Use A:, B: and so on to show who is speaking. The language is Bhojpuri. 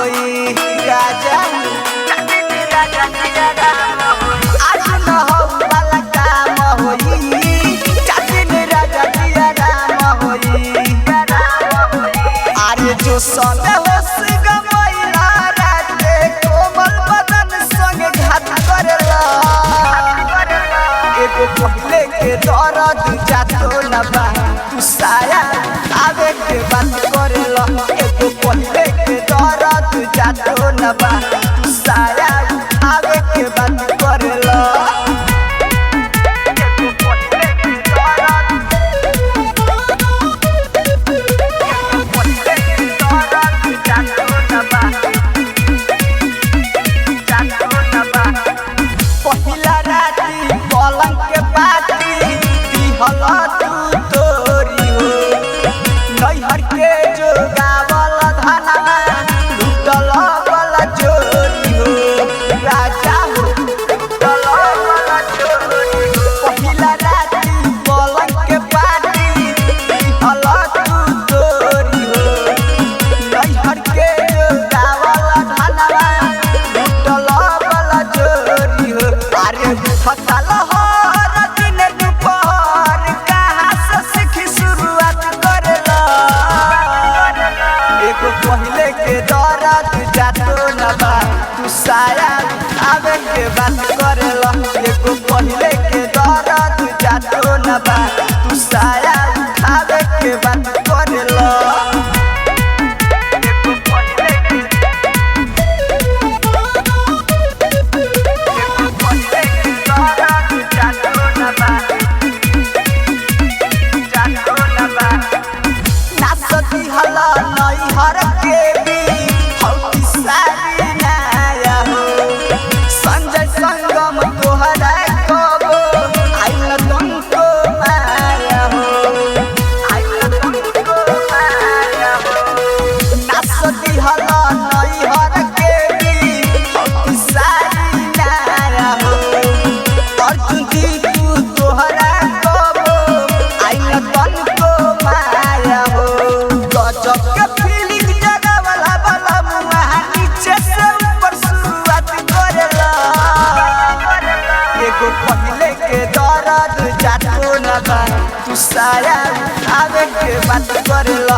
A: होई राजा राजा जिया राम होई आज न हो वाला काम होई चाचिन राजा जिया राम होई अरे जो सन होश गमैला राते कोमल बदन संग घात करेला एगो पहले के दर्द जातो न बा तू साया आवे के बात करेला एगो पहले के दर्द जातो न बा तू साया आवे के बात करेला एगो पहले के दर्द जातो न बा पहिला राती पलंग के पाती दिहला तू तोरी हो नैहर के जो गावल धनवा लुटल वाला चोरी हो राजा हो लुटल वाला चोरी हो पहिला राती पलंग के पाती दिहला तू तोरी हो नैहर के जो गावल धनवा लुटल वाला चोरी हो अरे फसल हो दिन दोपहर कहाँ से सीखी शुरुआत करेला एगो पहले के दर्द जातो न बा तू साया आवे के बात करेला एगो पहले के दर्द जातो न बा तू साया आवे के बात करेला हला नैहर के भी हौती सारी नाया हो संजय संगम तोहरा कबो आइल तुमको माया हो आइल तुमको माया हो नासती हला नैहर के भी हौती सारी नाया हो अर्जुन जी तू तोहरा कबो आइल तुमको माया हो गजब के फीलिंग जगह वाला मुआ नीचे से ऊपर शुरुआत करेला एगो पहले के दर्द जातो न बा तू साया आवे के बात करेला